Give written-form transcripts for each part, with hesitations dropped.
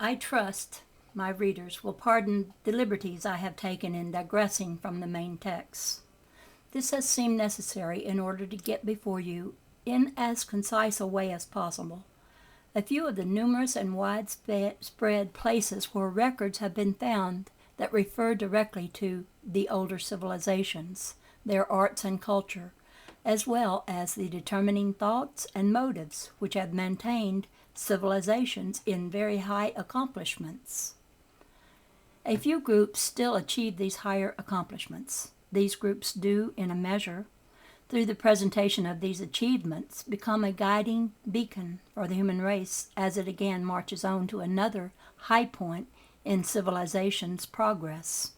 I trust my readers will pardon the liberties I have taken in digressing from the main text. This has seemed necessary in order to get before you, in as concise a way as possible, a few of the numerous and widespread places where records have been found that refer directly to the older civilizations, their arts and culture, as well as the determining thoughts and motives which have maintained civilizations in very high accomplishments. A few groups still achieve these higher accomplishments. These groups do, in a measure, through the presentation of these achievements, become a guiding beacon for the human race as it again marches on to another high point in civilization's progress.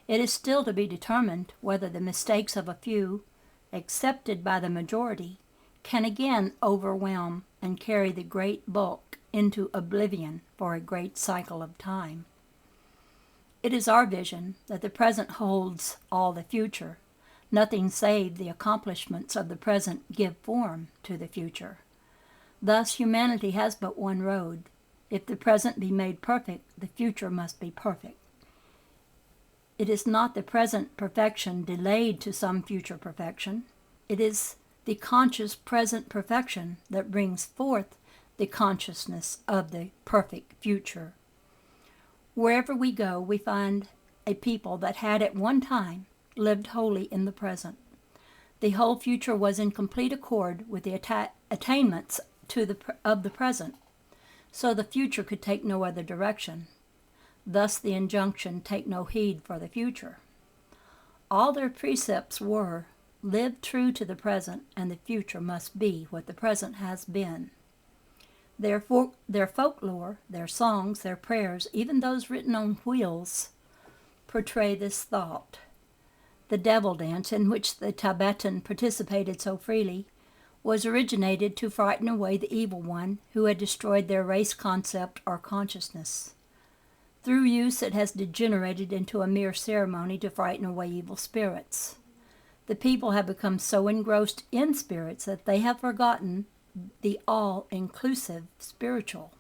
It is still to be determined whether the mistakes of a few, accepted by the majority, can again overwhelm and carry the great bulk into oblivion for a great cycle of time. It is our vision that the present holds all the future. Nothing save the accomplishments of the present give form to the future. Thus humanity has but one road. If the present be made perfect, the future must be perfect. It is not the present perfection delayed to some future perfection. It is the conscious present perfection that brings forth the consciousness of the perfect future. Wherever we go, we find a people that had at one time lived wholly in the present. The whole future was in complete accord with the attainments of the present, so the future could take no other direction. Thus the injunction, take no heed for the future. All their precepts were, live true to the present, and the future must be what the present has been. Their folklore, their songs, their prayers, even those written on wheels, portray this thought. The devil dance, in which the Tibetan participated so freely, was originated to frighten away the evil one who had destroyed their race concept or consciousness. Through use, it has degenerated into a mere ceremony to frighten away evil spirits. The people have become so engrossed in spirits that they have forgotten the all-inclusive spiritual.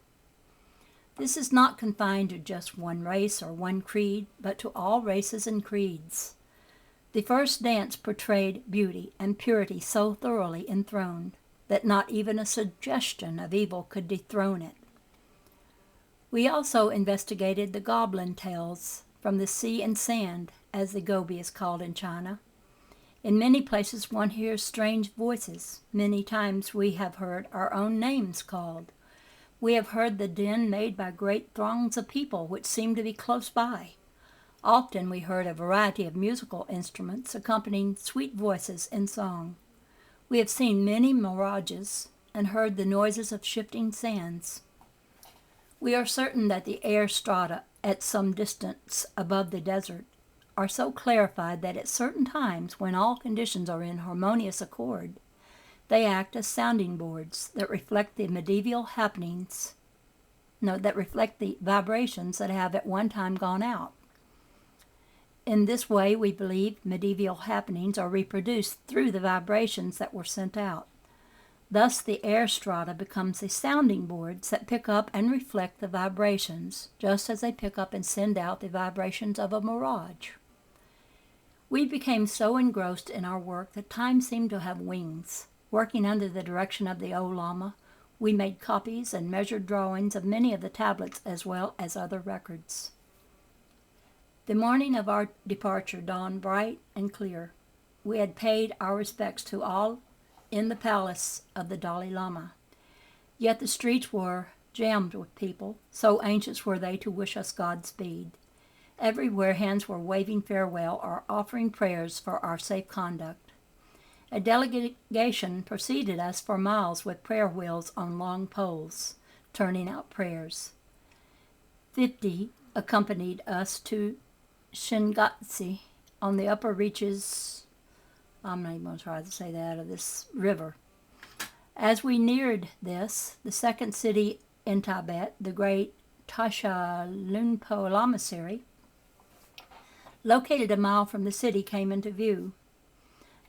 This is not confined to just one race or one creed, but to all races and creeds. The first dance portrayed beauty and purity so thoroughly enthroned that not even a suggestion of evil could dethrone it. We also investigated the goblin tales from the sea and sand, as the Gobi is called in China. In many places one hears strange voices. Many times we have heard our own names called. We have heard the din made by great throngs of people which seem to be close by. Often we heard a variety of musical instruments accompanying sweet voices in song. We have seen many mirages and heard the noises of shifting sands. We are certain that the air strata at some distance above the desert are so clarified that at certain times, when all conditions are in harmonious accord, they act as sounding boards that reflect the vibrations that have at one time gone out. In this way, we believe medieval happenings are reproduced through the vibrations that were sent out. Thus, the air strata becomes the sounding boards that pick up and reflect the vibrations, just as they pick up and send out the vibrations of a mirage. We became so engrossed in our work that time seemed to have wings. Working under the direction of the old Lama, we made copies and measured drawings of many of the tablets as well as other records. The morning of our departure dawned bright and clear. We had paid our respects to all in the palace of the Dalai Lama. Yet the streets were jammed with people, so anxious were they to wish us Godspeed. Everywhere hands were waving farewell or offering prayers for our safe conduct. A delegation preceded us for miles with prayer wheels on long poles, turning out prayers. 50 accompanied us to Shingatsi on the upper reaches, I'm not even going to try to say that, of this river. As we neared this, the second city in Tibet, the great Tasha Lunpo Lamasery, located a mile from the city, came into view.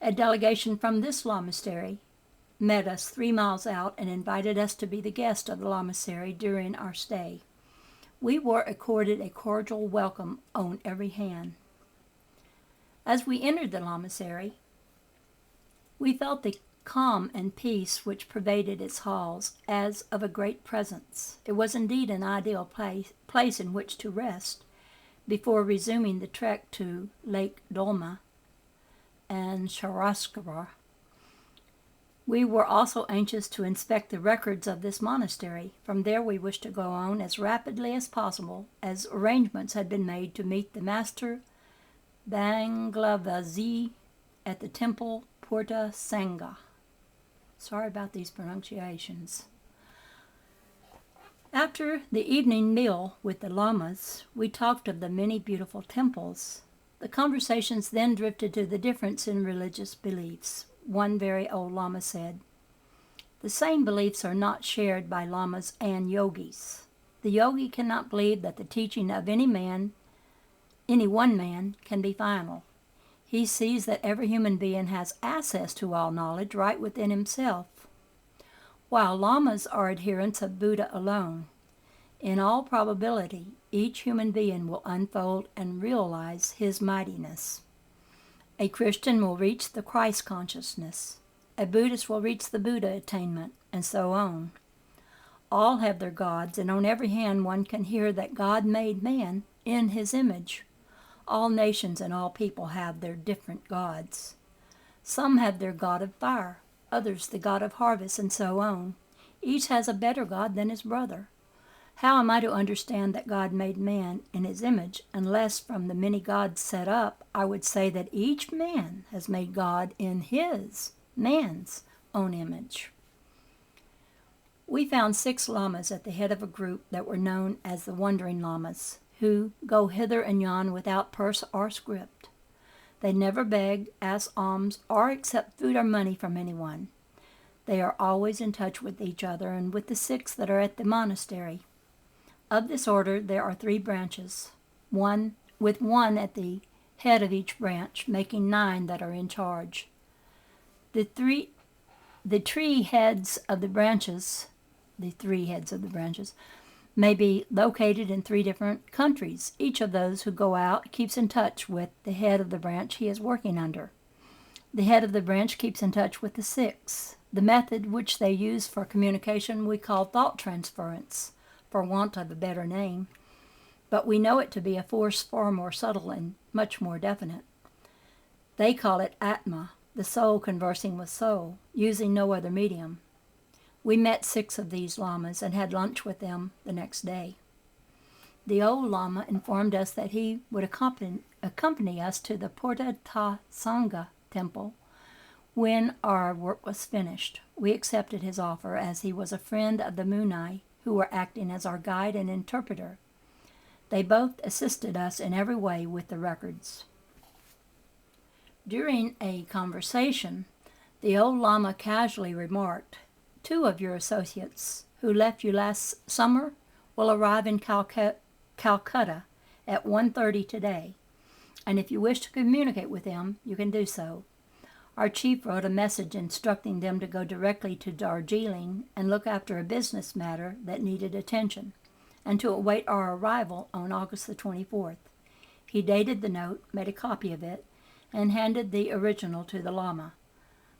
A delegation from this lamasery met us 3 miles out and invited us to be the guest of the lamasery during our stay. We were accorded a cordial welcome on every hand. As we entered the lamasery, we felt the calm and peace which pervaded its halls as of a great presence. It was indeed an ideal place in which to rest before resuming the trek to Lake Dolma and Sharaskara. We were also anxious to inspect the records of this monastery. From there we wished to go on as rapidly as possible, as arrangements had been made to meet the Master Banglavazi at the temple Porta Sangha. Sorry about these pronunciations. After the evening meal with the lamas, we talked of the many beautiful temples. The conversations then drifted to the difference in religious beliefs. One very old lama said, "The same beliefs are not shared by lamas and yogis. The yogi cannot believe that the teaching of any one man, can be final. He sees that every human being has access to all knowledge right within himself, while lamas are adherents of Buddha alone. In all probability, each human being will unfold and realize his mightiness. A Christian will reach the Christ consciousness. A Buddhist will reach the Buddha attainment, and so on. All have their gods, and on every hand one can hear that God made man in his image. All nations and all people have their different gods. Some have their god of fire, others the god of harvest, and so on. Each has a better god than his brother. How am I to understand that God made man in his image, unless from the many gods set up, I would say that each man has made God in man's own image?" We found 6 lamas at the head of a group that were known as the Wandering Lamas, who go hither and yon without purse or script. They never beg, ask alms, or accept food or money from anyone. They are always in touch with each other and with the 6 that are at the monastery. Of this order there are 3 branches, with one at the head of each branch, making 9 that are in charge. The three heads of the branches may be located in 3 different countries. Each of those who go out keeps in touch with the head of the branch he is working under. The head of the branch keeps in touch with the 6. The method which they use for communication we call thought transference, for want of a better name, but we know it to be a force far more subtle and much more definite. They call it Atma, the soul conversing with soul, using no other medium. We met 6 of these lamas and had lunch with them the next day. The old lama informed us that he would accompany us to the Porta Sangha temple when our work was finished. We accepted his offer, as he was a friend of the Munai, who were acting as our guide and interpreter. They both assisted us in every way with the records. During a conversation, the old lama casually remarked, "2 of your associates who left you last summer will arrive in Calcutta at 1:30 today, and if you wish to communicate with them, you can do so. Our chief wrote a message instructing them to go directly to Darjeeling and look after a business matter that needed attention, and to await our arrival on August the 24th. He dated the note, made a copy of it, and handed the original to the lama.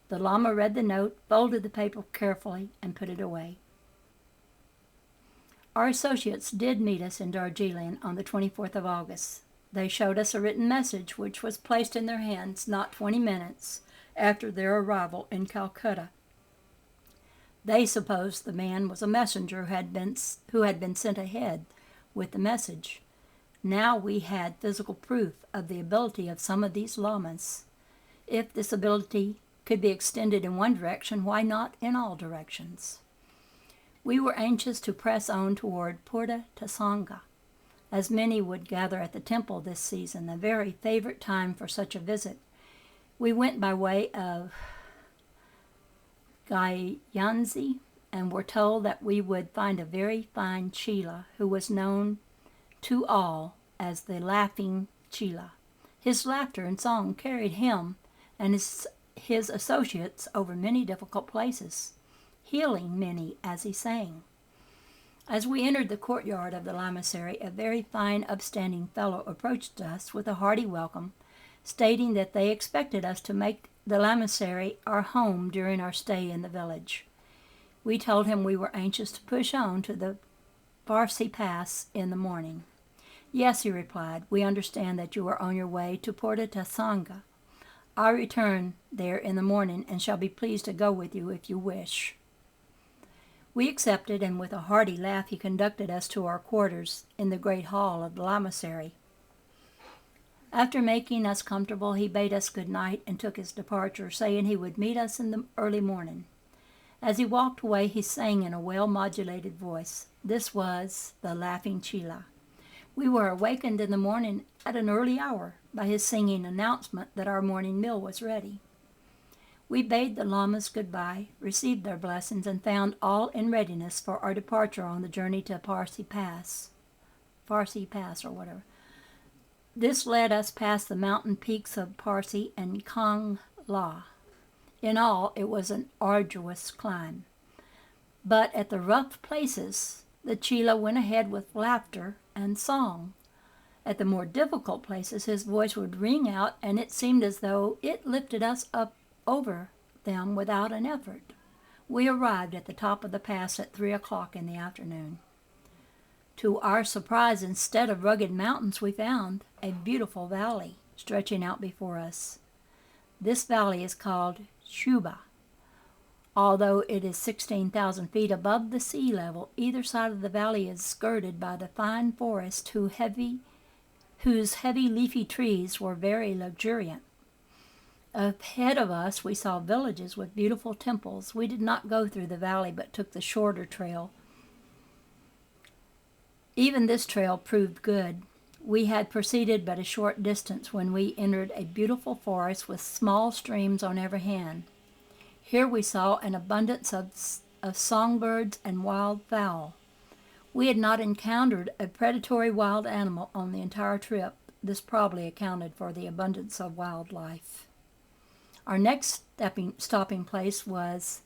The lama read the note, folded the paper carefully, and put it away. Our associates did meet us in Darjeeling on the 24th of August. They showed us a written message which was placed in their hands not 20 minutes after their arrival in Calcutta. They supposed the man was a messenger who had been sent ahead with the message. Now we had physical proof of the ability of some of these lamas. If this ability could be extended in one direction, why not in all directions? We were anxious to press on toward Porta Sangha, as many would gather at the temple this season, a very favorite time for such a visit. We went by way of Gyanzi and were told that we would find a very fine Chela who was known to all as the Laughing Chela. His laughter and song carried him and his associates over many difficult places, healing many as he sang. As we entered the courtyard of the lamasery, a very fine, upstanding fellow approached us with a hearty welcome, stating that they expected us to make the lamasery our home during our stay in the village. We told him we were anxious to push on to the Farsi Pass in the morning. Yes, he replied, we understand that you are on your way to Porta Tasanga. I return there in the morning and shall be pleased to go with you if you wish. We accepted, and with a hearty laugh he conducted us to our quarters in the great hall of the lamasery. After making us comfortable, he bade us good night and took his departure, saying he would meet us in the early morning. As he walked away, he sang in a well-modulated voice. This was the Laughing Chila. We were awakened in the morning at an early hour by his singing announcement that our morning meal was ready. We bade the lamas goodbye, received their blessings, and found all in readiness for our departure on the journey to Farsi Pass or whatever. This led us past the mountain peaks of Parsi and Kang La. In all, it was an arduous climb. But at the rough places, the Chila went ahead with laughter and song. At the more difficult places, his voice would ring out, and it seemed as though it lifted us up over them without an effort. We arrived at the top of the pass at 3 o'clock in the afternoon. To our surprise, instead of rugged mountains, we found a beautiful valley stretching out before us. This valley is called Shuba. Although it is 16,000 feet above the sea level, either side of the valley is skirted by the fine forest whose heavy leafy trees were very luxuriant. Ahead of us we saw villages with beautiful temples. We did not go through the valley but took the shorter trail. Even this trail proved good. We had proceeded but a short distance when we entered a beautiful forest with small streams on every hand. Here we saw an abundance of songbirds and wild fowl. We had not encountered a predatory wild animal on the entire trip. This probably accounted for the abundance of wildlife. Our next stopping place was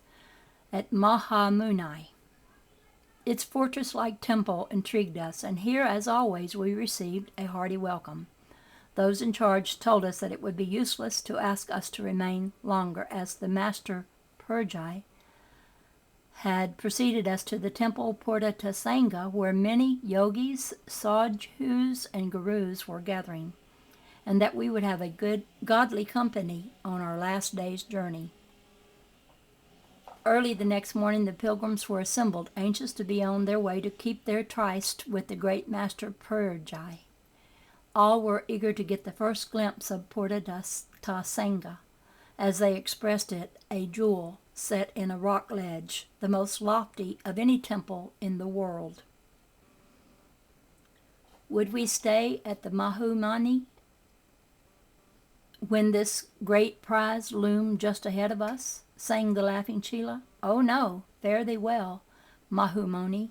at Mahamunai. Its fortress-like temple intrigued us, and here, as always, we received a hearty welcome. Those in charge told us that it would be useless to ask us to remain longer, as the master Purjai had preceded us to the temple Porta Tasanga, where many yogis, sadhus, and gurus were gathering, and that we would have a good, godly company on our last day's journey. Early the next morning, the pilgrims were assembled, anxious to be on their way to keep their tryst with the great master Purjai. All were eager to get the first glimpse of Porta Tasanga, as they expressed it, a jewel set in a rock ledge, the most lofty of any temple in the world. Would we stay at the Mahumani when this great prize loomed just ahead of us? Sang the Laughing Chila. Oh no, fare thee well, Mahumoni.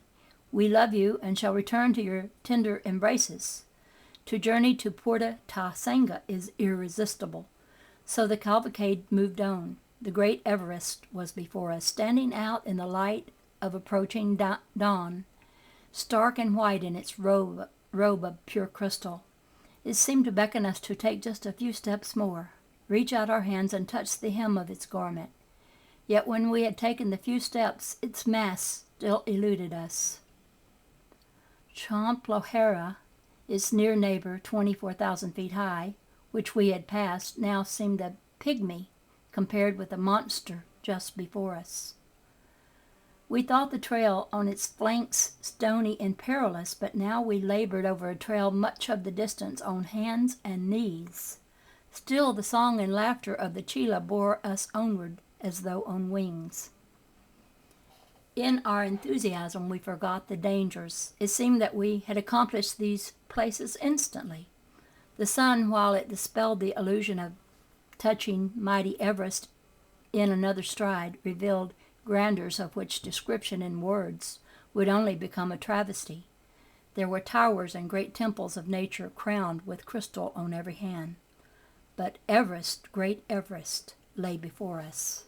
We love you and shall return to your tender embraces. To journey to Porta Tasanga is irresistible. So the cavalcade moved on. The great Everest was before us, standing out in the light of approaching dawn, stark and white in its robe of pure crystal. It seemed to beckon us to take just a few steps more, reach out our hands and touch the hem of its garment. Yet when we had taken the few steps, its mass still eluded us. Champlohera, its near neighbor, 24,000 feet high, which we had passed, now seemed a pygmy compared with the monster just before us. We thought the trail on its flanks stony and perilous, but now we labored over a trail much of the distance on hands and knees. Still the song and laughter of the Chila bore us onward as though on wings. In our enthusiasm we forgot the dangers. It seemed that we had accomplished these places instantly. The sun, while it dispelled the illusion of touching mighty Everest in another stride, revealed grandeurs of which description in words would only become a travesty. There were towers and great temples of nature crowned with crystal on every hand. But Everest, great Everest, lay before us.